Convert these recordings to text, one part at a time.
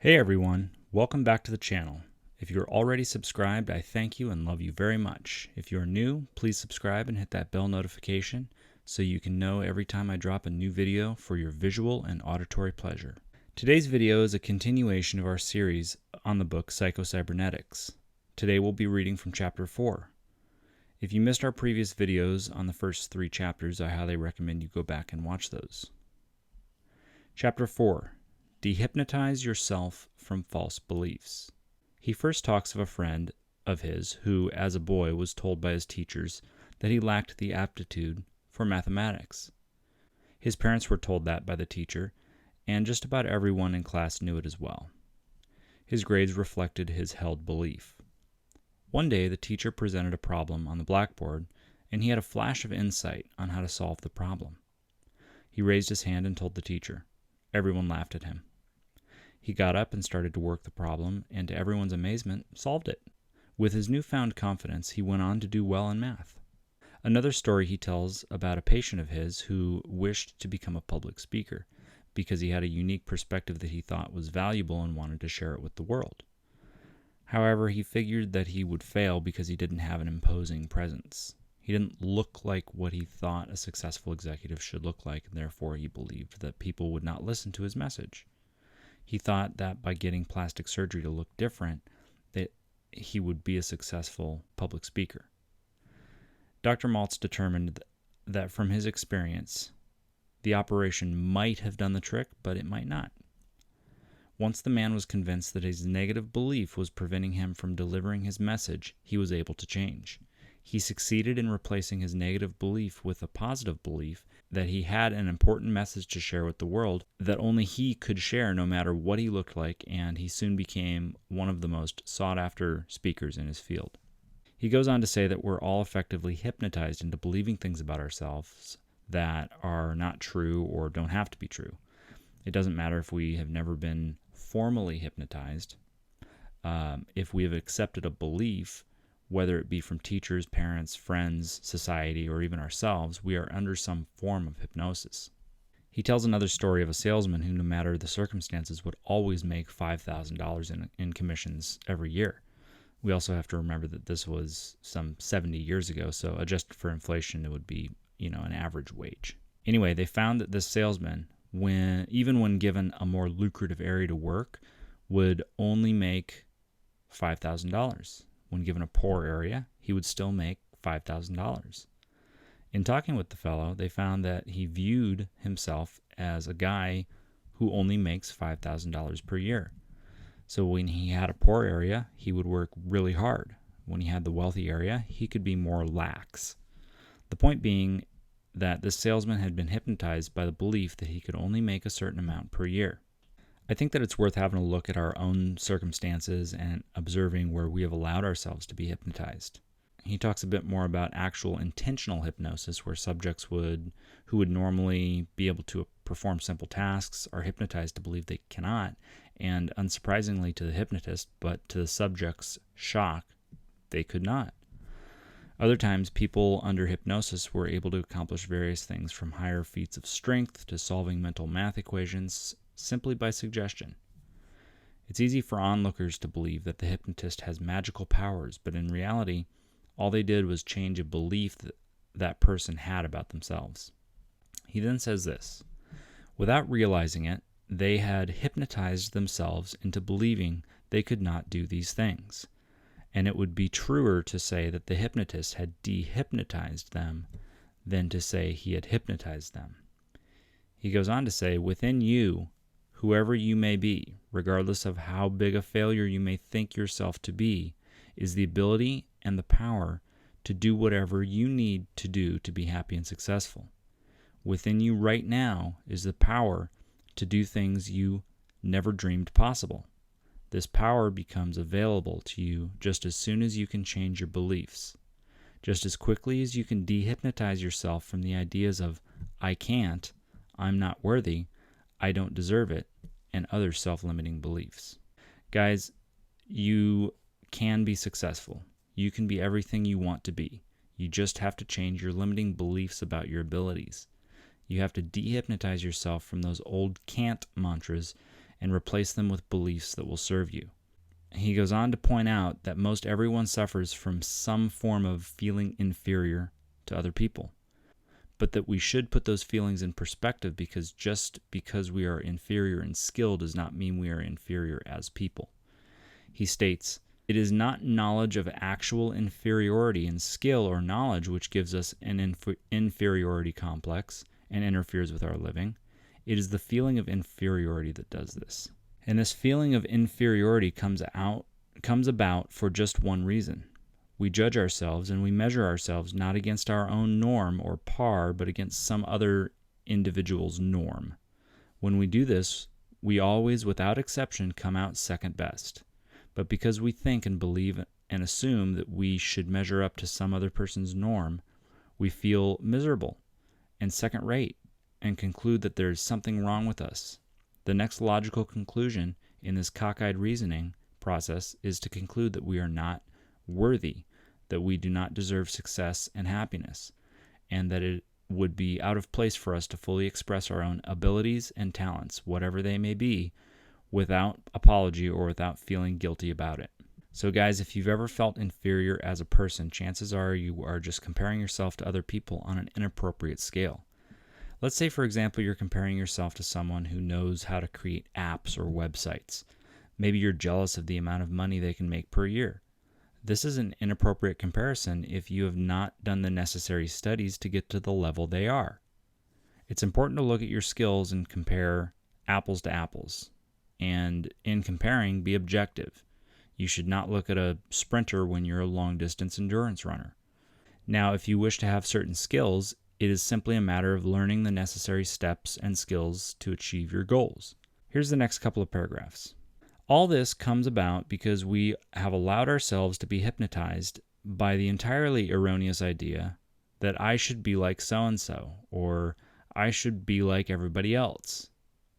Hey everyone, welcome back to the channel. If you're already subscribed, I thank you and love you very much. If you're new, please subscribe and hit that bell notification so you can know every time I drop a new video for your visual and auditory pleasure. Today's video is a continuation of our series on the book Psycho-Cybernetics. Today we'll be reading from chapter 4. If you missed our previous videos on the first 3 chapters, I highly recommend you go back and watch those. Chapter 4. Dehypnotize yourself from false beliefs. He first talks of a friend of his who, as a boy, was told by his teachers that he lacked the aptitude for mathematics. His parents were told that by the teacher, and just about everyone in class knew it as well. His grades reflected his held belief. One day, the teacher presented a problem on the blackboard, and he had a flash of insight on how to solve the problem. He raised his hand and told the teacher. Everyone laughed at him. He got up and started to work the problem, and to everyone's amazement, solved it. With his newfound confidence, he went on to do well in math. Another story he tells about a patient of his who wished to become a public speaker because he had a unique perspective that he thought was valuable and wanted to share it with the world. However, he figured that he would fail because he didn't have an imposing presence. He didn't look like what he thought a successful executive should look like, and therefore he believed that people would not listen to his message. He thought that by getting plastic surgery to look different, that he would be a successful public speaker. Dr. Maltz determined that from his experience, the operation might have done the trick, but it might not. Once the man was convinced that his negative belief was preventing him from delivering his message, he was able to change. He succeeded in replacing his negative belief with a positive belief that he had an important message to share with the world that only he could share no matter what he looked like, and he soon became one of the most sought-after speakers in his field. He goes on to say that we're all effectively hypnotized into believing things about ourselves that are not true or don't have to be true. It doesn't matter if we have never been formally hypnotized. If we have accepted a belief, whether it be from teachers, parents, friends, society, or even ourselves, we are under some form of hypnosis. He tells another story of a salesman who, no matter the circumstances, would always make $5,000 in commissions every year. We also have to remember that this was some 70 years ago, so adjusted for inflation, it would be, an average wage. Anyway, they found that this salesman, even when given a more lucrative area to work, would only make $5,000. When given a poor area, he would still make $5,000. In talking with the fellow, they found that he viewed himself as a guy who only makes $5,000 per year. So when he had a poor area, he would work really hard. When he had the wealthy area, he could be more lax. The point being that this salesman had been hypnotized by the belief that he could only make a certain amount per year. I think that it's worth having a look at our own circumstances and observing where we have allowed ourselves to be hypnotized. He talks a bit more about actual intentional hypnosis, where subjects who would normally be able to perform simple tasks are hypnotized to believe they cannot, and unsurprisingly to the hypnotist, but to the subject's shock, they could not. Other times, people under hypnosis were able to accomplish various things, from higher feats of strength to solving mental math equations, simply by suggestion. It's easy for onlookers to believe that the hypnotist has magical powers, but in reality, all they did was change a belief that person had about themselves. He then says this: without realizing it, they had hypnotized themselves into believing they could not do these things, and it would be truer to say that the hypnotist had dehypnotized them than to say he had hypnotized them. He goes on to say, within you, whoever you may be, regardless of how big a failure you may think yourself to be, is the ability and the power to do whatever you need to do to be happy and successful. Within you right now is the power to do things you never dreamed possible. This power becomes available to you just as soon as you can change your beliefs. Just as quickly as you can dehypnotize yourself from the ideas of, I can't, I'm not worthy, I don't deserve it, and other self-limiting beliefs. Guys, you can be successful. You can be everything you want to be. You just have to change your limiting beliefs about your abilities. You have to dehypnotize yourself from those old can't mantras and replace them with beliefs that will serve you. He goes on to point out that most everyone suffers from some form of feeling inferior to other people, but that we should put those feelings in perspective, because just because we are inferior in skill does not mean we are inferior as people. He states, "It is not knowledge of actual inferiority in skill or knowledge which gives us an inferiority complex and interferes with our living. It is the feeling of inferiority that does this." And this feeling of inferiority comes about for just one reason. We judge ourselves and we measure ourselves not against our own norm or par, but against some other individual's norm. When we do this, we always, without exception, come out second best. But because we think and believe and assume that we should measure up to some other person's norm, we feel miserable and second rate and conclude that there is something wrong with us. The next logical conclusion in this cockeyed reasoning process is to conclude that we are not worthy, that we do not deserve success and happiness, and that it would be out of place for us to fully express our own abilities and talents, whatever they may be, without apology or without feeling guilty about it. So guys, if you've ever felt inferior as a person, chances are you are just comparing yourself to other people on an inappropriate scale. Let's say, for example, you're comparing yourself to someone who knows how to create apps or websites. Maybe you're jealous of the amount of money they can make per year. This is an inappropriate comparison if you have not done the necessary studies to get to the level they are. It's important to look at your skills and compare apples to apples. And in comparing, be objective. You should not look at a sprinter when you're a long-distance endurance runner. Now, if you wish to have certain skills, it is simply a matter of learning the necessary steps and skills to achieve your goals. Here's the next couple of paragraphs. All this comes about because we have allowed ourselves to be hypnotized by the entirely erroneous idea that I should be like so-and-so, or I should be like everybody else.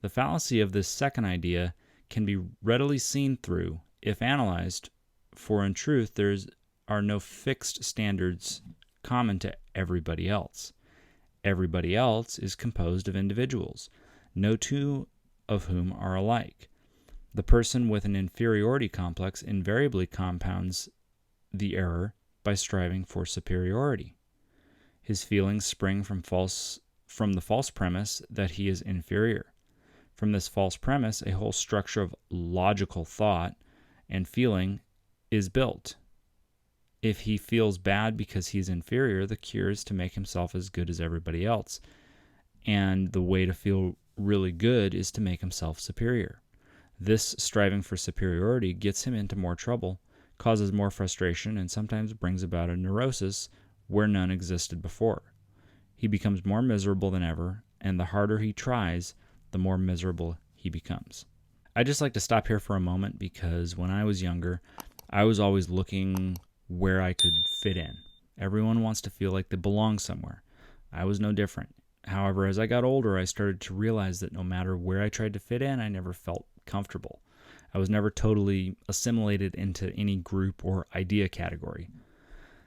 The fallacy of this second idea can be readily seen through if analyzed, for in truth there are no fixed standards common to everybody else. Everybody else is composed of individuals, no two of whom are alike. The person with an inferiority complex invariably compounds the error by striving for superiority. His feelings spring from the false premise that he is inferior. From this false premise, a whole structure of logical thought and feeling is built. If he feels bad because he's inferior, the cure is to make himself as good as everybody else. And the way to feel really good is to make himself superior. This striving for superiority gets him into more trouble, causes more frustration, and sometimes brings about a neurosis where none existed before. He becomes more miserable than ever, and the harder he tries, the more miserable he becomes. I'd just like to stop here for a moment because when I was younger, I was always looking where I could fit in. Everyone wants to feel like they belong somewhere. I was no different. However, as I got older, I started to realize that no matter where I tried to fit in, I never felt comfortable. I was never totally assimilated into any group or idea category.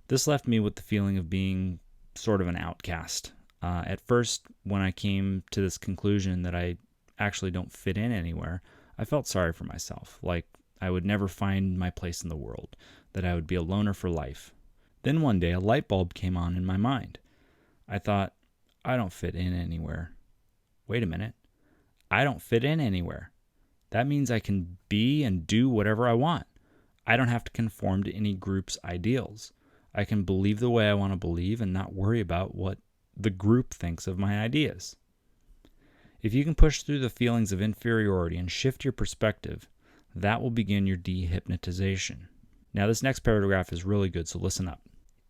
This left me with the feeling of being sort of an outcast. At first, when I came to this conclusion that I actually don't fit in anywhere, I felt sorry for myself, like I would never find my place in the world, that I would be a loner for life. Then one day, a light bulb came on in my mind. I thought, I don't fit in anywhere. Wait a minute. I don't fit in anywhere. That means I can be and do whatever I want. I don't have to conform to any group's ideals. I can believe the way I want to believe and not worry about what the group thinks of my ideas. If you can push through the feelings of inferiority and shift your perspective, that will begin your dehypnotization. Now, this next paragraph is really good, so listen up.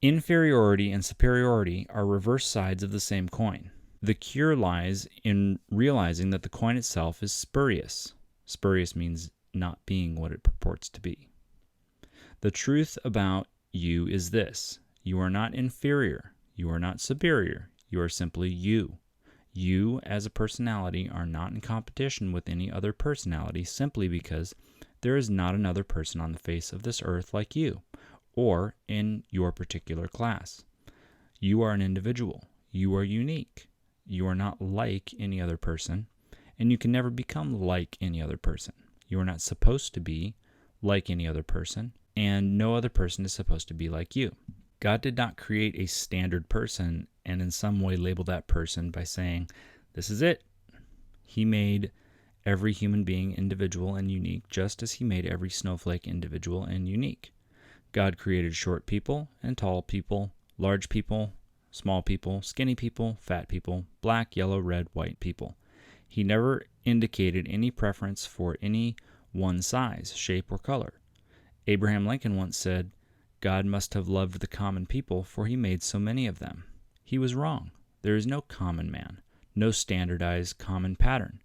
Inferiority and superiority are reverse sides of the same coin. The cure lies in realizing that the coin itself is spurious. Spurious means not being what it purports to be. The truth about you is this: you are not inferior, you are not superior, you are simply you. You, as a personality, are not in competition with any other personality simply because there is not another person on the face of this earth like you, or in your particular class. You are an individual. You are unique. You are not like any other person, and you can never become like any other person. You are not supposed to be like any other person, and no other person is supposed to be like you. God did not create a standard person and in some way label that person by saying, this is it. He made every human being individual and unique, just as he made every snowflake individual and unique. God created short people and tall people, large people, small people, skinny people, fat people, black, yellow, red, white people. He never indicated any preference for any one size, shape, or color. Abraham Lincoln once said, God must have loved the common people, for he made so many of them. He was wrong. There is no common man, no standardized common pattern.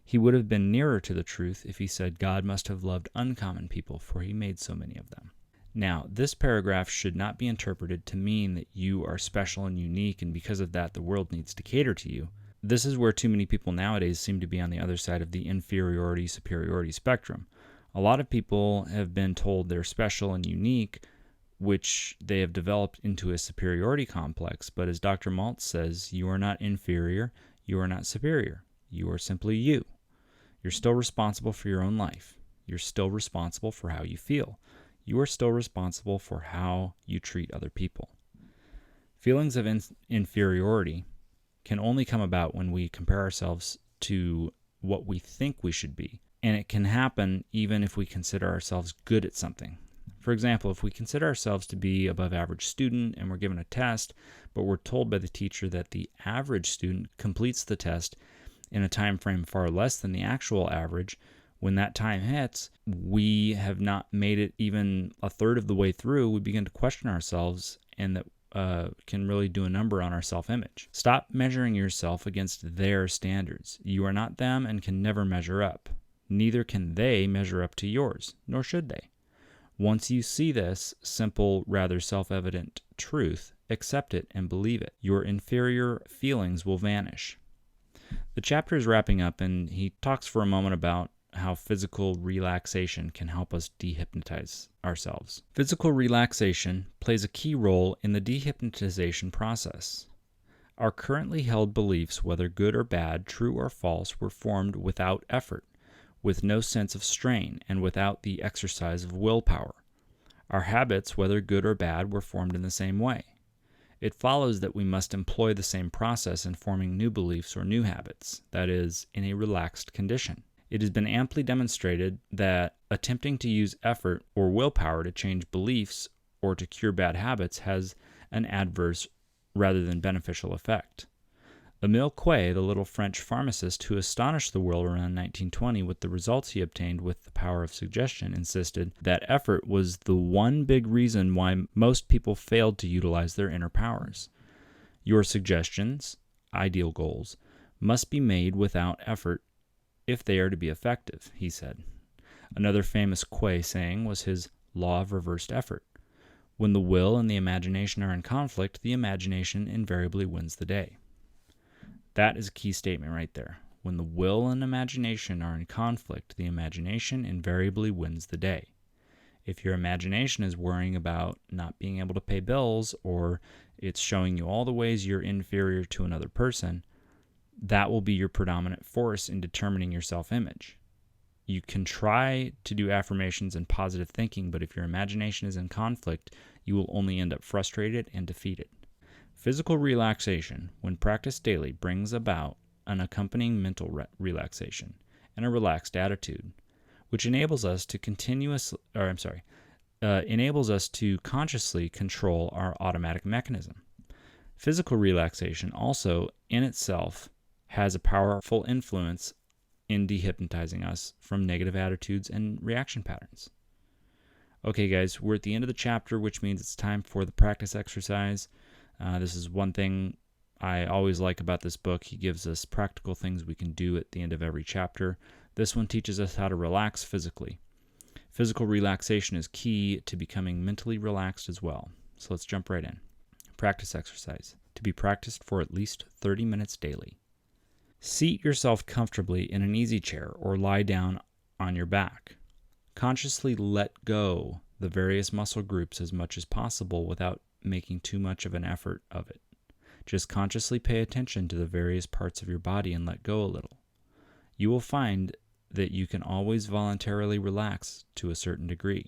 He would have been nearer to the truth if he said God must have loved uncommon people, for he made so many of them. Now, this paragraph should not be interpreted to mean that you are special and unique, and because of that, the world needs to cater to you. This is where too many people nowadays seem to be on the other side of the inferiority-superiority spectrum. A lot of people have been told they're special and unique, which they have developed into a superiority complex. But as Dr. Maltz says, you are not inferior, you are not superior. You are simply you. You're still responsible for your own life. You're still responsible for how you feel. You are still responsible for how you treat other people. Feelings of inferiority can only come about when we compare ourselves to what we think we should be. And it can happen even if we consider ourselves good at something. For example, if we consider ourselves to be above average student and we're given a test, but we're told by the teacher that the average student completes the test in a time frame far less than the actual average, when that time hits, we have not made it even a third of the way through, we begin to question ourselves, and that can really do a number on our self-image. Stop measuring yourself against their standards. You are not them and can never measure up. Neither can they measure up to yours, nor should they. Once you see this simple, rather self-evident truth, accept it and believe it. Your inferior feelings will vanish. The chapter is wrapping up, and he talks for a moment about how physical relaxation can help us dehypnotize ourselves. Physical relaxation plays a key role in the dehypnotization process. Our currently held beliefs, whether good or bad, true or false, were formed without effort, with no sense of strain, and without the exercise of willpower. Our habits, whether good or bad, were formed in the same way. It follows that we must employ the same process in forming new beliefs or new habits, that is, in a relaxed condition. It has been amply demonstrated that attempting to use effort or willpower to change beliefs or to cure bad habits has an adverse rather than beneficial effect. Émile Coué, the little French pharmacist who astonished the world around 1920 with the results he obtained with the power of suggestion, insisted that effort was the one big reason why most people failed to utilize their inner powers. Your suggestions, ideal goals, must be made without effort if they are to be effective, he said. Another famous Coué saying was his law of reversed effort. When the will and the imagination are in conflict, the imagination invariably wins the day. That is a key statement right there. When the will and imagination are in conflict, the imagination invariably wins the day. If your imagination is worrying about not being able to pay bills, or it's showing you all the ways you're inferior to another person, that will be your predominant force in determining your self-image. You can try to do affirmations and positive thinking, but if your imagination is in conflict, you will only end up frustrated and defeated. Physical relaxation, when practiced daily, brings about an accompanying mental relaxation and a relaxed attitude, which enables us to consciously control our automatic mechanism. Physical relaxation also, in itself, has a powerful influence in dehypnotizing us from negative attitudes and reaction patterns. Okay, guys, we're at the end of the chapter, which means it's time for the practice exercise. This is one thing I always like about this book. He gives us practical things we can do at the end of every chapter. This one teaches us how to relax physically. Physical relaxation is key to becoming mentally relaxed as well. So let's jump right in. Practice exercise, to be practiced for at least 30 minutes daily. Seat yourself comfortably in an easy chair or lie down on your back. Consciously let go the various muscle groups as much as possible without making too much of an effort of it. Just consciously pay attention to the various parts of your body and let go a little. You will find that you can always voluntarily relax to a certain degree.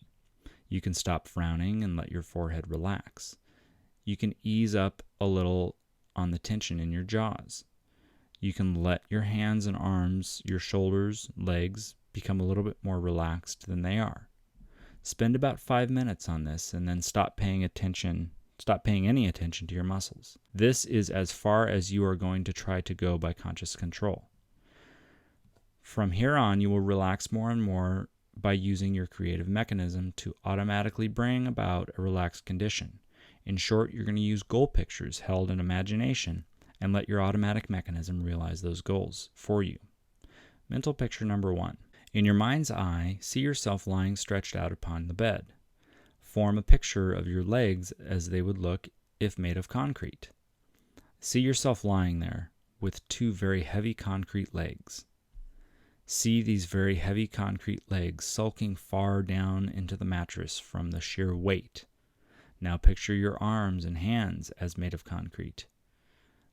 You can stop frowning and let your forehead relax. You can ease up a little on the tension in your jaws. You can let your hands and arms, your shoulders, legs become a little bit more relaxed than they are. Spend about 5 minutes on this and then stop paying any attention to your muscles. This is as far as you are going to try to go by conscious control. From here on, you will relax more and more by using your creative mechanism to automatically bring about a relaxed condition. In short, you're going to use goal pictures held in imagination and let your automatic mechanism realize those goals for you. Mental picture number 1. In your mind's eye, see yourself lying stretched out upon the bed. Form a picture of your legs as they would look if made of concrete. See yourself lying there with 2 very heavy concrete legs. See these very heavy concrete legs sulking far down into the mattress from the sheer weight. Now picture your arms and hands as made of concrete.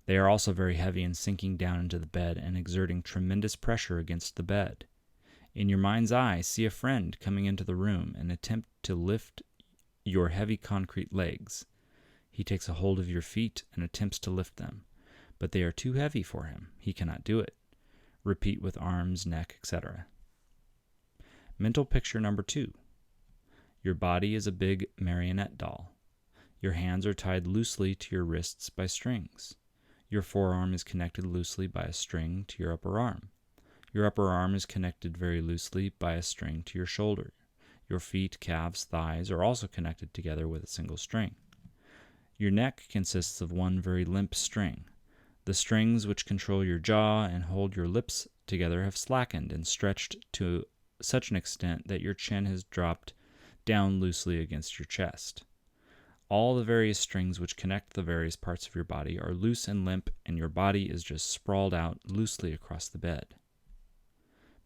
They are also very heavy and sinking down into the bed and exerting tremendous pressure against the bed. In your mind's eye, see a friend coming into the room and attempt to lift your heavy concrete legs. He takes a hold of your feet and attempts to lift them, but they are too heavy for him. He cannot do it. Repeat with arms, neck, etc. Mental picture number 2. Your body is a big marionette doll. Your hands are tied loosely to your wrists by strings. Your forearm is connected loosely by a string to your upper arm. Your upper arm is connected very loosely by a string to your shoulder. Your feet, calves, thighs are also connected together with a single string. Your neck consists of one very limp string. The strings which control your jaw and hold your lips together have slackened and stretched to such an extent that your chin has dropped down loosely against your chest. All the various strings which connect the various parts of your body are loose and limp, and your body is just sprawled out loosely across the bed.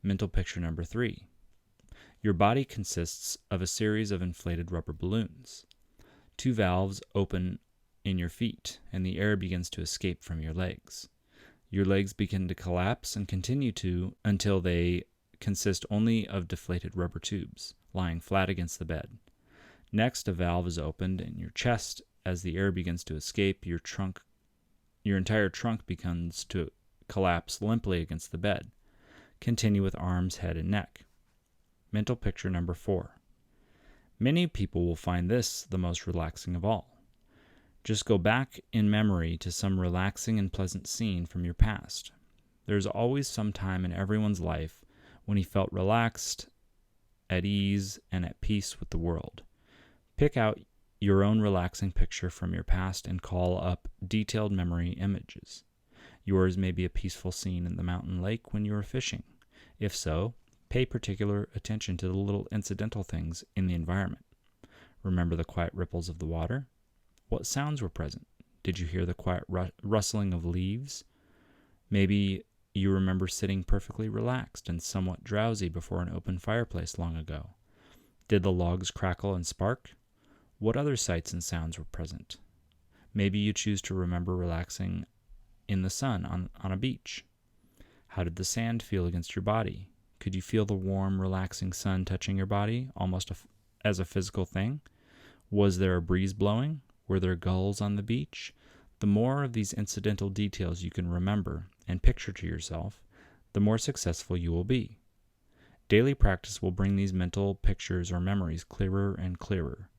Mental picture number 3. Your body consists of a series of inflated rubber balloons. 2 valves open in your feet, and the air begins to escape from your legs. Your legs begin to collapse and continue to until they consist only of deflated rubber tubes, lying flat against the bed. Next, a valve is opened in your chest. As the air begins to escape, your entire trunk begins to collapse limply against the bed. Continue with arms, head, and neck. Mental picture number 4. Many people will find this the most relaxing of all. Just go back in memory to some relaxing and pleasant scene from your past. There's always some time in everyone's life when he felt relaxed, at ease, and at peace with the world. Pick out your own relaxing picture from your past and call up detailed memory images. Yours may be a peaceful scene in the mountain lake when you were fishing. If so, pay particular attention to the little incidental things in the environment. Remember the quiet ripples of the water? What sounds were present? Did you hear the quiet rustling of leaves? Maybe you remember sitting perfectly relaxed and somewhat drowsy before an open fireplace long ago. Did the logs crackle and spark? What other sights and sounds were present? Maybe you choose to remember relaxing in the sun on a beach. How did the sand feel against your body? Could you feel the warm, relaxing sun touching your body, almost as a physical thing? Was there a breeze blowing? Were there gulls on the beach? The more of these incidental details you can remember and picture to yourself, the more successful you will be. Daily practice will bring these mental pictures or memories clearer and clearer.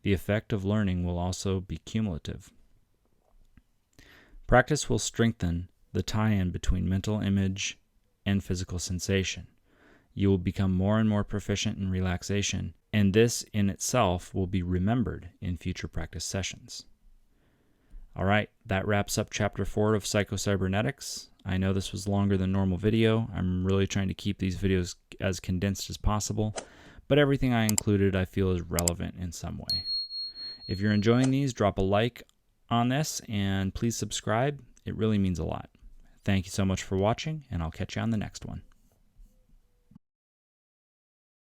The effect of learning will also be cumulative. Practice will strengthen the tie-in between mental image and physical sensation. You will become more and more proficient in relaxation, and this in itself will be remembered in future practice sessions. All right, that wraps up Chapter 4 of Psycho-Cybernetics. I know this was longer than normal video. I'm really trying to keep these videos as condensed as possible, but everything I included I feel is relevant in some way. If you're enjoying these, drop a like on this, and please subscribe. It really means a lot. Thank you so much for watching, and I'll catch you on the next one.